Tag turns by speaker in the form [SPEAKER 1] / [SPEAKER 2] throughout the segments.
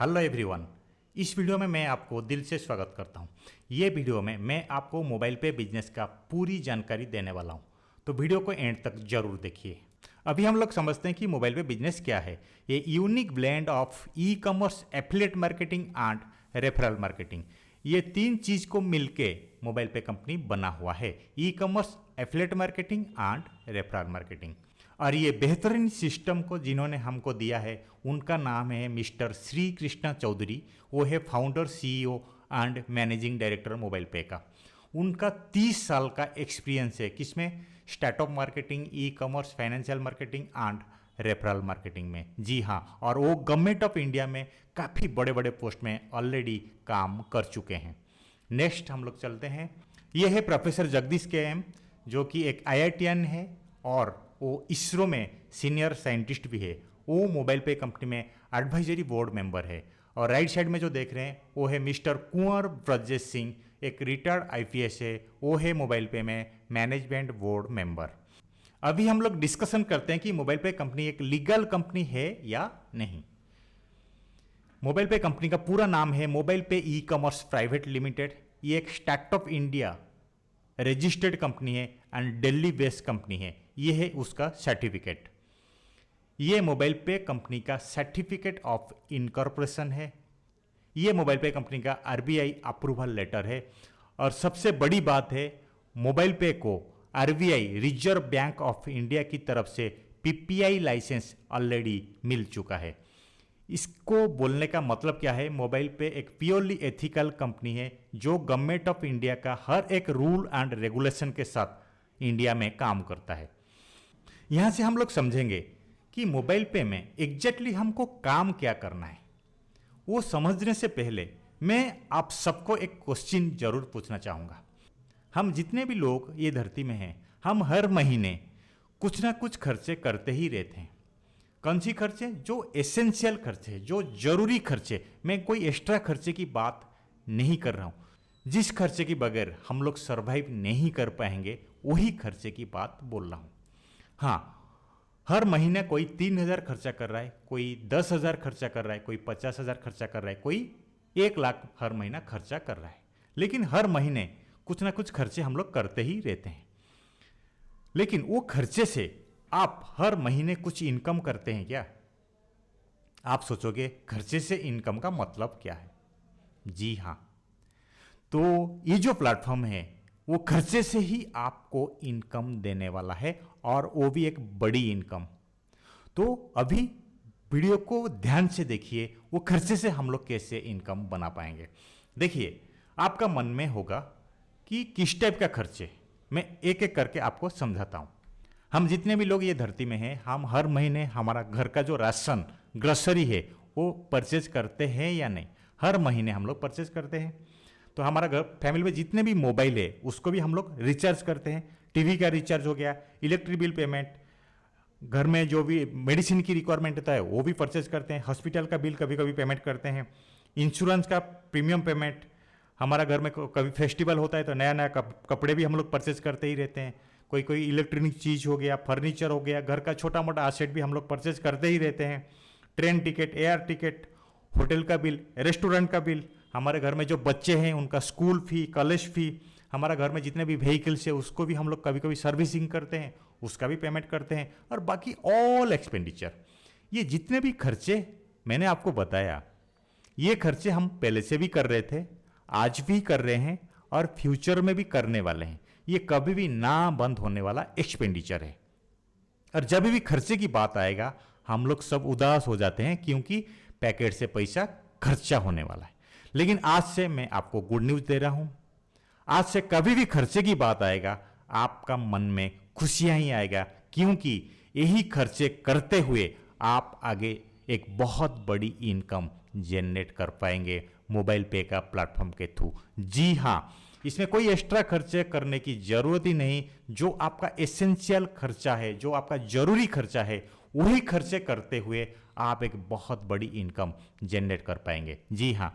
[SPEAKER 1] Hello everyone. इस video में मैं आपको दिल से स्वागत करता हूं। ये वीडियो में मैं आपको मोबाइल पे बिजनेस का पूरी जानकारी देने वाला हूं, तो वीडियो को एंड तक जरूर देखिए। अभी हम लोग समझते हैं कि मोबाइल पे बिजनेस क्या है। ये unique blend of e commerce, affiliate marketing and referral marketing, ये तीन चीज को मिलके मोबाइल पे कंपनी बना हुआ है। E commerce, affiliate marketing and referral marketing. और ये बेहतरीन सिस्टम को जिन्होंने हमको दिया है उनका नाम है मिस्टर श्री कृष्णा चौधरी। वो है founder, CEO and managing director mobile पे का। उनका 30 साल का एक्सपीरियंस है किसमें? Startup marketing, e commerce, financial marketing and referral marketing में। जी हाँ, और वो गवर्नमेंट ऑफ इंडिया में काफ़ी बड़े बड़े पोस्ट में ऑलरेडी काम कर चुके हैं। नेक्स्ट हम लोग चलते हैं। ये है प्रोफेसर जगदीश के एम, जो कि एक IITian है और वो इसरो में सीनियर साइंटिस्ट भी है। वो मोबाइल पे कंपनी में एडवाइजरी बोर्ड मेंबर है। और राइट साइड में जो देख रहे हैं वो है मिस्टर कुंवर ब्रजेश सिंह, एक रिटायर्ड IPS है। वो है मोबाइल पे में मैनेजमेंट बोर्ड मेंबर। अभी हम लोग डिस्कशन करते हैं कि मोबाइल पे कंपनी एक लीगल कंपनी है या नहीं। मोबाइल पे कंपनी का पूरा नाम है मोबाइल पे ई कॉमर्स प्राइवेट लिमिटेड। ये एक स्टार्टअप इंडिया रजिस्टर्ड कंपनी है एंड दिल्ली बेस्ड कंपनी है। ये है उसका सर्टिफिकेट। ये मोबाइल पे कंपनी का सर्टिफिकेट ऑफ इनकॉर्पोरेशन है। ये मोबाइल पे कंपनी का RBI अप्रूवल लेटर है। और सबसे बड़ी बात है, मोबाइल पे को RBI reserve bank of India की तरफ से PPI लाइसेंस ऑलरेडी मिल चुका है। इसको बोलने का मतलब क्या है? मोबाइल पे एक प्योरली एथिकल कंपनी है जो गवर्नमेंट ऑफ इंडिया का हर एक रूल एंड रेगुलेशन के साथ इंडिया में काम करता है। यहां से हम लोग समझेंगे कि मोबाइल पे में एग्जैक्टली हमको काम क्या करना है। वो समझने से पहले मैं आप सबको एक क्वेश्चन जरूर पूछना चाहूंगा। हम जितने भी लोग ये धरती में हैं, हम हर महीने कुछ ना कुछ खर्चे करते ही रहते हैं। कौन सी खर्चे? जो एसेंशियल खर्चे, जो जरूरी खर्चे। मैं कोई एक्स्ट्रा खर्चे की बात नहीं कर रहा हूं। जिस खर्चे के बगैर हम लोग सरवाइव नहीं कर पाएंगे वही खर्चे की बात बोल रहा हूं। हाँ, हर महीने कोई 3,000 खर्चा कर रहा है, कोई 10,000 खर्चा कर रहा है, कोई 50,000 खर्चा कर रहा है, कोई 1 लाख हर महीना खर्चा कर रहा है। लेकिन हर महीने कुछ ना कुछ खर्चे हम लोग करते ही रहते हैं। लेकिन वो खर्चे से आप हर महीने कुछ इनकम करते हैं क्या? आप सोचोगे खर्चे से इनकम का मतलब क्या है? जी हाँ, तो ये जो प्लेटफॉर्म है वो खर्चे से ही आपको इनकम देने वाला है, और वो भी एक बड़ी इनकम। तो अभी वीडियो को ध्यान से देखिए, वो खर्चे से हम लोग कैसे इनकम बना पाएंगे। देखिए, आपका मन में होगा कि किस टाइप का खर्चे। मैं एक एक करके आपको समझाता हूं। हम जितने भी लोग ये धरती में हैं, हम हर महीने हमारा घर का जो राशन, ग्रोसरी है, वो परचेज करते हैं या नहीं? हर महीने हम लोग परचेज करते हैं। तो हमारा घर, फैमिली में जितने भी मोबाइल है उसको भी हम लोग रिचार्ज करते हैं। टीवी का रिचार्ज हो गया, इलेक्ट्रिक बिल पेमेंट, घर में जो भी मेडिसिन की रिक्वायरमेंट होता है वो भी परचेज करते हैं। हॉस्पिटल का बिल कभी कभी पेमेंट करते हैं। इंश्योरेंस का प्रीमियम पेमेंट, हमारा घर में कभी फेस्टिवल होता है तो नया नया कपड़े भी हम लोग परचेज करते ही रहते हैं। कोई कोई इलेक्ट्रॉनिक चीज़ हो गया, फर्नीचर हो गया, घर का छोटा मोटा आसेट भी हम लोग परचेज करते ही रहते हैं। Train ticket, air ticket, hotel का बिल, रेस्टोरेंट का बिल, हमारे घर में जो बच्चे हैं उनका स्कूल फी, कॉलेज फी, हमारा घर में जितने भी व्हीकल्स है उसको भी हम लोग कभी कभी सर्विसिंग करते हैं, उसका भी पेमेंट करते हैं। और बाकी ऑल एक्सपेंडिचर, ये जितने भी खर्चे मैंने आपको बताया, ये खर्चे हम पहले से भी कर रहे थे, आज भी कर रहे हैं और फ्यूचर में भी करने वाले हैं। ये कभी भी ना बंद होने वाला एक्सपेंडिचर है। और जब भी खर्चे की बात आएगा हम लोग सब उदास हो जाते हैं, क्योंकि पैकेट से पैसा खर्चा होने वाला है। लेकिन आज से मैं आपको गुड न्यूज दे रहा हूं, आज से कभी भी खर्चे की बात आएगा आपका मन में खुशियां ही आएगा, क्योंकि यही खर्चे करते हुए आप आगे एक बहुत बड़ी इनकम जनरेट कर पाएंगे मोबाइल पे का प्लेटफॉर्म के थ्रू। जी हाँ, इसमें कोई एक्स्ट्रा खर्चे करने की जरूरत ही नहीं। जो आपका एसेंशियल खर्चा है, जो आपका जरूरी खर्चा है, वही खर्चे करते हुए आप एक बहुत बड़ी इनकम जनरेट कर पाएंगे। जी हाँ,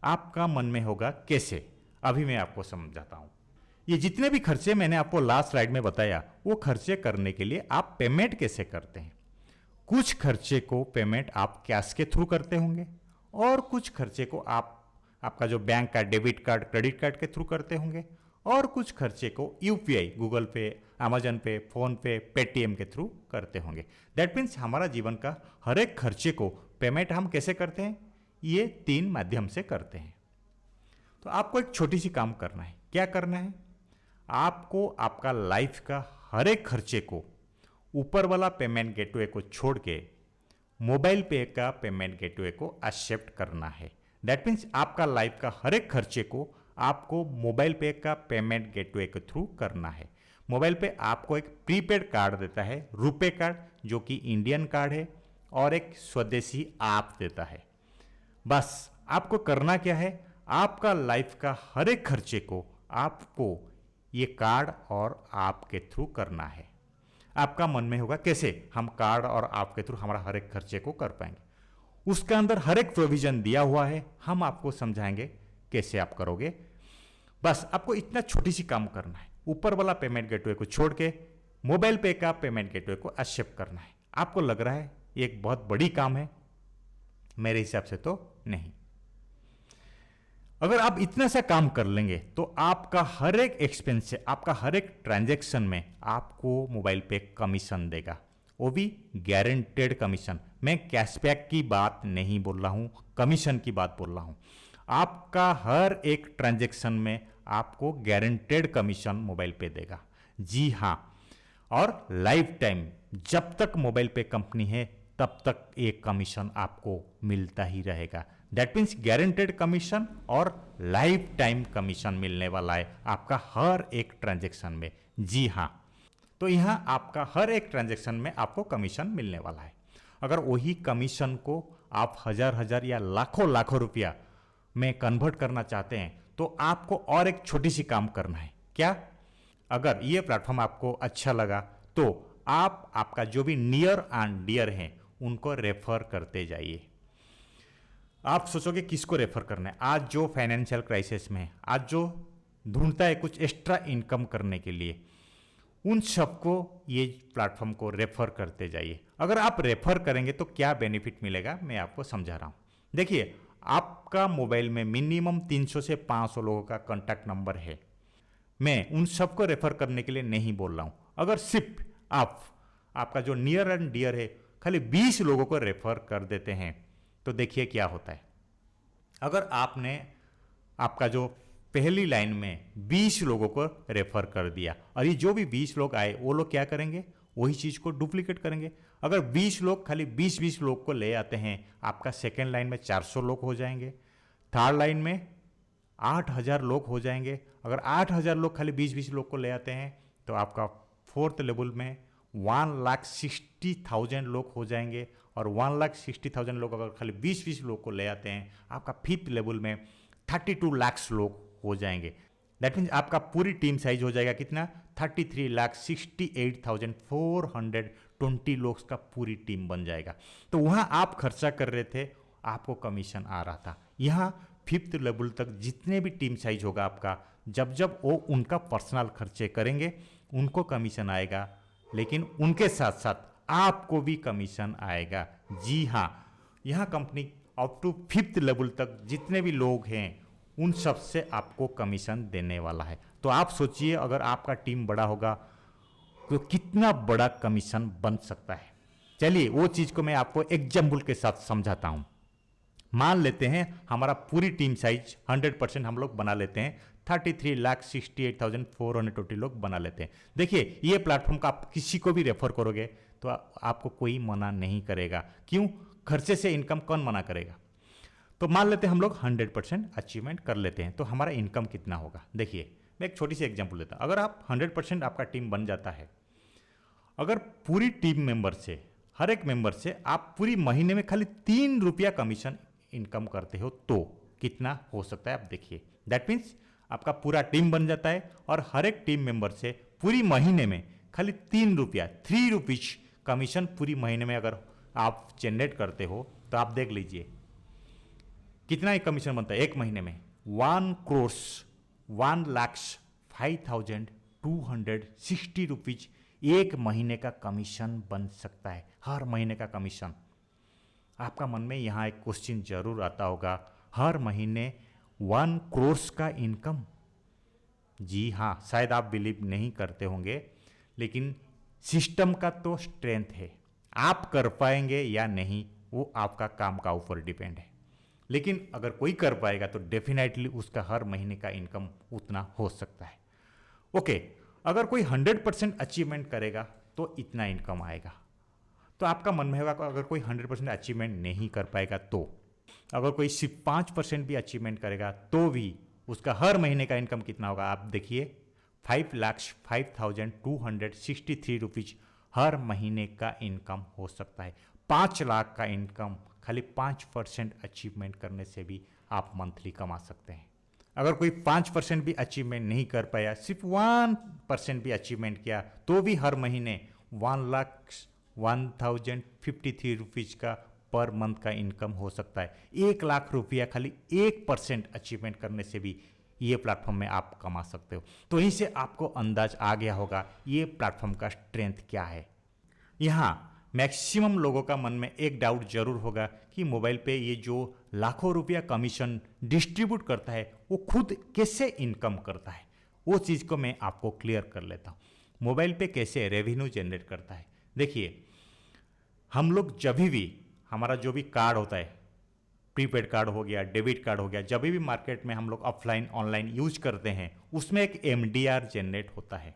[SPEAKER 1] आपका मन में होगा कैसे? अभी मैं आपको समझाता हूं। ये जितने भी खर्चे मैंने आपको लास्ट स्लाइड में बताया, वो खर्चे करने के लिए आप पेमेंट कैसे करते हैं। कुछ खर्चे को पेमेंट आप कैश के थ्रू करते होंगे और कुछ खर्चे को आप आपका जो बैंक का डेबिट कार्ड क्रेडिट कार्ड के थ्रू करते होंगे, और कुछ खर्चे को यूपीआई, गूगल पे, अमेजन पे, फोन पे, पेटीएम के थ्रू करते होंगे। दैट मीन्स हमारा जीवन का हर एक खर्चे को पेमेंट हम कैसे करते हैं, ये 3 माध्यम से करते हैं। तो आपको एक छोटी सी काम करना है। क्या करना है? आपको आपका लाइफ का हर एक खर्चे को ऊपर वाला पेमेंट गेटवे को छोड़ के मोबाइल पे का पेमेंट गेटवे को एक्सेप्ट करना है। दैट मीन्स आपका लाइफ का हर एक खर्चे को आपको मोबाइल पे का पेमेंट गेटवे के थ्रू करना है। मोबाइल पे आपको एक प्रीपेड कार्ड देता है, रुपे कार्ड, जो कि इंडियन कार्ड है, और एक स्वदेशी ऐप देता है। बस आपको करना क्या है, आपका लाइफ का हर एक खर्चे को आपको ये कार्ड और ऐप के थ्रू करना है। आपका मन में होगा कैसे हम कार्ड और ऐप के थ्रू हमारा हर एक खर्चे को कर पाएंगे। उसके अंदर हर एक प्रोविजन दिया हुआ है, हम आपको समझाएंगे कैसे आप करोगे। बस आपको इतना छोटी सी काम करना है, ऊपर वाला पेमेंट गेटवे को छोड़ के मोबाइल पे का पेमेंट गेटवे को एक्सेप्ट करना है। आपको लग रहा है ये एक बहुत बड़ी काम है? मेरे हिसाब से तो नहीं। अगर आप इतना सा काम कर लेंगे तो आपका हर एक एक्सपेंस से, आपका हर एक ट्रांजैक्शन में आपको मोबाइल पे कमीशन देगा, वो भी गारंटेड कमीशन। मैं कैशबैक की बात नहीं बोल रहा हूँ, कमीशन की बात बोल रहा हूँ। आपका हर एक ट्रांजैक्शन में आपको गारंटेड कमीशन मोबाइल पे देगा। जी हाँ, और लाइफ टाइम जब तक मोबाइल पे कंपनी है तब तक एक कमीशन आपको मिलता ही रहेगा। दैट मीन्स गारंटेड कमीशन और लाइफ टाइम कमीशन मिलने वाला है आपका हर एक ट्रांजैक्शन में। जी हाँ, तो यहाँ आपका हर एक ट्रांजैक्शन में आपको कमीशन मिलने वाला है। अगर वही कमीशन को आप हजार या लाखों लाखों रुपया में कन्वर्ट करना चाहते हैं तो आपको और एक छोटी सी काम करना है। क्या? अगर ये प्लेटफॉर्म आपको अच्छा लगा तो आप आपका जो भी नियर एंड डियर हैं उनको रेफर करते जाइए। आप सोचोगे किसको रेफर करना है? आज जो फाइनेंशियल क्राइसिस में है, आज जो ढूंढता है कुछ एक्स्ट्रा इनकम करने के लिए, उन सबको ये प्लेटफॉर्म को रेफर करते जाइए। अगर आप रेफर करेंगे तो क्या बेनिफिट मिलेगा मैं आपको समझा रहा हूँ। देखिए, आपका मोबाइल में मिनिमम 300 से 500 लोगों का कॉन्टैक्ट नंबर है। मैं उन सबको रेफर करने के लिए नहीं बोल रहा हूँ। अगर सिर्फ आपका जो नियर एंड डियर है खाली 20 लोगों को रेफर कर देते हैं तो देखिए क्या होता है। अगर आपने आपका जो पहली लाइन में 20 लोगों को रेफर कर दिया और ये जो भी 20 लोग आए वो लोग क्या करेंगे, वही चीज़ को डुप्लीकेट करेंगे। अगर 20 लोग खाली 20-20 लोग को ले आते हैं, आपका सेकेंड लाइन में 400 लोग हो जाएंगे, थर्ड लाइन में 8000 लोग हो जाएंगे। अगर 8000 लोग खाली 20-20 लोग को ले आते हैं तो आपका फोर्थ लेवल में 1,60,000 लोग हो जाएंगे, और 1,60,000 लोग अगर खाली 20-20 लोग को ले आते हैं आपका फिफ्थ लेवल में 32 लाख लोग हो जाएंगे। दैट मीन्स आपका पूरी टीम साइज हो जाएगा कितना, 33,68,420 लोग का पूरी टीम बन जाएगा। तो वहाँ आप खर्चा कर रहे थे, आपको कमीशन आ रहा था। यहाँ फिफ्थ लेवल तक जितने भी टीम साइज होगा आपका, जब जब वो उनका पर्सनल खर्चे करेंगे उनको कमीशन आएगा, लेकिन उनके साथ साथ आपको भी कमीशन आएगा। जी हाँ, यहाँ company up to fifth level तक जितने भी लोग हैं उन सब से आपको कमीशन देने वाला है। तो आप सोचिए अगर आपका टीम बड़ा होगा तो कितना बड़ा कमीशन बन सकता है। चलिए वो चीज़ को मैं आपको एग्जाम्पल के साथ समझाता हूँ। मान लेते हैं हमारा पूरी टीम साइज 100% हम लोग बना लेते हैं, 33,68,420 लोग बना लेते हैं। देखिए ये प्लेटफॉर्म का आप किसी को भी रेफर करोगे तो आपको कोई मना नहीं करेगा। क्यों? खर्चे से इनकम कौन मना करेगा? तो मान लेते हैं हम लोग 100% अचीवमेंट कर लेते हैं तो हमारा इनकम कितना होगा। देखिए मैं एक छोटी सी एग्जांपल देता हूँ। अगर आप 100% आपका टीम बन जाता है, अगर पूरी टीम मेंबर से, हर एक मेंबर से आप पूरी महीने में खाली 3 रुपया कमीशन इनकम करते हो तो कितना हो सकता है आप देखिए। दैट मीन्स आपका पूरा टीम बन जाता है और हर एक टीम मेंबर से पूरी महीने में खाली 3 रुपया, 3 रुपीज कमीशन पूरी महीने में अगर आप जनरेट करते हो तो आप देख लीजिए कितना ही कमीशन बनता है एक महीने में। 1,05,260 रुपीज एक महीने का कमीशन बन सकता है, हर महीने का कमीशन। आपका मन में यहाँ एक क्वेश्चन जरूर आता होगा, हर महीने 1 करोड़ का इनकम। जी हाँ, शायद आप बिलीव नहीं करते होंगे, लेकिन सिस्टम का तो स्ट्रेंथ है, आप कर पाएंगे या नहीं वो आपका काम का ऊपर डिपेंड है। लेकिन अगर कोई कर पाएगा तो डेफिनेटली उसका हर महीने का इनकम उतना हो सकता है। ओके, अगर कोई 100% अचीवमेंट करेगा तो इतना इनकम आएगा। तो आपका मन में होगा अगर कोई 100% अचीवमेंट नहीं कर पाएगा तो, अगर कोई सिर्फ 5% भी अचीवमेंट करेगा तो भी उसका हर महीने का इनकम कितना होगा। आप देखिए 5,05,263 रुपीज हर महीने का इनकम हो सकता है। 5 लाख का इनकम खाली 5% अचीवमेंट करने से भी आप मंथली कमा सकते हैं। अगर कोई 5% भी अचीवमेंट नहीं कर पाया, सिर्फ 1% भी अचीवमेंट किया तो भी हर महीने 1,01,053 रुपीज का पर मंथ का इनकम हो सकता है। 1 लाख रुपया खाली 1% अचीवमेंट करने से भी ये प्लेटफॉर्म में आप कमा सकते हो। तो यहीं से आपको अंदाज आ गया होगा ये प्लेटफॉर्म का स्ट्रेंथ क्या है। यहाँ मैक्सिमम लोगों का मन में एक डाउट जरूर होगा कि मोबाइल पे ये जो लाखों रुपया कमीशन डिस्ट्रीब्यूट करता है वो खुद कैसे इनकम करता है। वो चीज़ को मैं आपको क्लियर कर लेता हूँ, मोबाइल पे कैसे रेवेन्यू जनरेट करता है। देखिए, हम लोग जब भी हमारा जो भी कार्ड होता है, प्रीपेड कार्ड हो गया, डेबिट कार्ड हो गया, जब भी मार्केट में हम लोग ऑफलाइन ऑनलाइन यूज करते हैं उसमें एक MDR जनरेट होता है।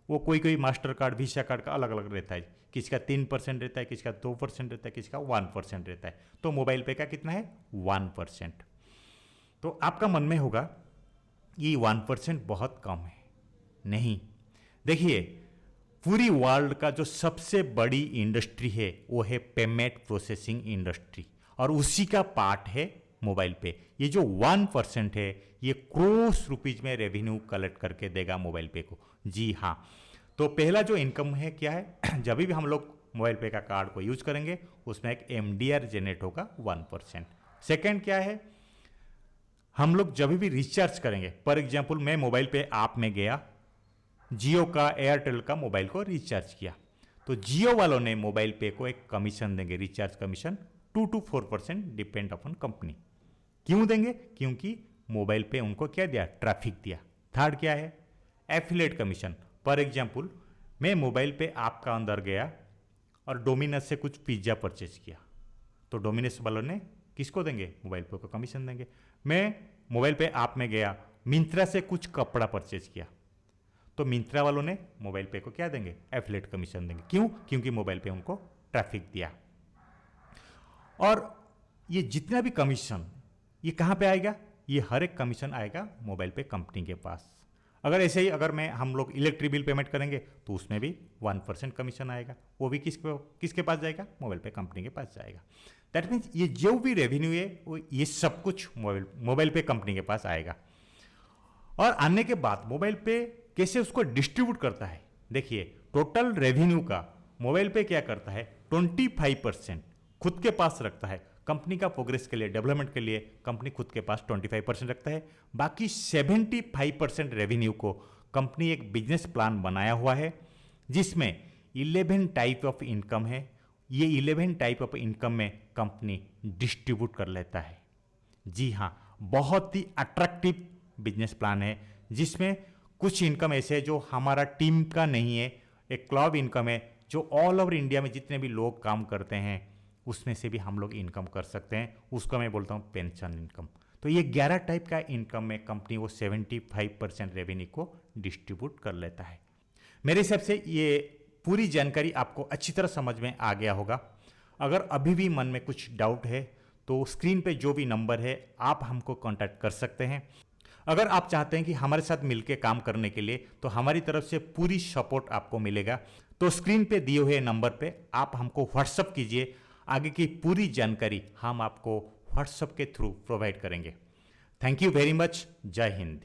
[SPEAKER 1] वो कोई मास्टर कार्ड, वीसा कार्ड का अलग अलग रहता है, किसी का 3% रहता है, किसी का 2% रहता है, किसी का 1% रहता है। तो मोबाइल पे का कितना है 1%। तो आपका मन में होगा ये 1% बहुत कम है। नहीं, देखिए पूरी वर्ल्ड का जो सबसे बड़ी इंडस्ट्री है वो है पेमेंट प्रोसेसिंग इंडस्ट्री, और उसी का पार्ट है मोबाइल पे। ये जो 1% है ये करोड़ रुपीज में रेवेन्यू कलेक्ट करके देगा मोबाइल पे को। जी हाँ, तो पहला जो इनकम है क्या है, जब भी हम लोग मोबाइल पे का कार्ड को यूज करेंगे उसमें एक MDR जनरेट होगा 1%। सेकेंड क्या है, हम लोग जब भी रिचार्ज करेंगे, फॉर एग्जाम्पल मैं मोबाइल पे ऐप में गया, जियो का, एयरटेल का मोबाइल को रिचार्ज किया, तो जियो वालों ने मोबाइल पे को एक कमीशन देंगे, recharge commission 2 to 4% depend upon company. क्यों देंगे? क्योंकि मोबाइल पे उनको क्या दिया, ट्रैफिक दिया। थर्ड क्या है, एफिलिएट कमीशन। फॉर एग्जाम्पल मैं मोबाइल पे आपका अंदर गया और डोमिनोज से कुछ पिज्ज़ा परचेज किया, तो डोमिनोज वालों ने किसको देंगे, मोबाइल पे को कमीशन देंगे। मैं मोबाइल पे ऐप में गया, मिंत्रा से कुछ कपड़ा परचेज किया, तो मिंत्रा वालों ने मोबाइल पे को क्या देंगे, एफिलिएट कमीशन देंगे। क्यों? क्योंकि मोबाइल पे उनको ट्रैफिक दिया। और ये जितना भी कमीशन ये कहाँ पे आएगा, ये हर एक कमीशन आएगा मोबाइल पे कंपनी के पास। अगर ऐसे ही अगर हम लोग इलेक्ट्रिक बिल पेमेंट करेंगे तो उसमें भी 1% कमीशन आएगा, वो भी किसके पास जाएगा, मोबाइल पे कंपनी के पास जाएगा। दैट मीन्स ये जो भी रेवेन्यू है वो ये सब कुछ मोबाइल पे कंपनी के पास आएगा। और आने के बाद मोबाइल पे कैसे उसको डिस्ट्रीब्यूट करता है, देखिए टोटल रेवेन्यू का मोबाइल पे क्या करता है, 25% खुद के पास रखता है। कंपनी का प्रोग्रेस के लिए, डेवलपमेंट के लिए कंपनी खुद के पास 25% रखता है। बाकी 75% रेवेन्यू को कंपनी एक बिजनेस प्लान बनाया हुआ है जिसमें 11 टाइप ऑफ इनकम है। ये 11 टाइप ऑफ इनकम में कंपनी डिस्ट्रीब्यूट कर लेता है। जी हाँ, बहुत ही अट्रैक्टिव बिजनेस प्लान है जिसमें कुछ इनकम ऐसे है जो हमारा टीम का नहीं है, एक क्लब इनकम है जो ऑल ओवर इंडिया में जितने भी लोग काम करते हैं उसमें से भी हम लोग इनकम कर सकते हैं। उसको मैं बोलता हूँ पेंशन इनकम। तो ये 11 टाइप का इनकम में कंपनी वो 75% रेवेन्यू को डिस्ट्रीब्यूट कर लेता है। मेरे हिसाब से ये पूरी जानकारी आपको अच्छी तरह समझ में आ गया होगा। अगर अभी भी मन में कुछ डाउट है तो स्क्रीन पे जो भी नंबर है आप हमको कांटेक्ट कर सकते हैं। अगर आप चाहते हैं कि हमारे साथ मिलकर काम करने के लिए तो हमारी तरफ से पूरी सपोर्ट आपको मिलेगा। तो स्क्रीन पे दिए हुए नंबर पे आप हमको व्हाट्सअप कीजिए, आगे की पूरी जानकारी हम आपको व्हाट्सएप के थ्रू प्रोवाइड करेंगे। Thank you very much. जय हिंद।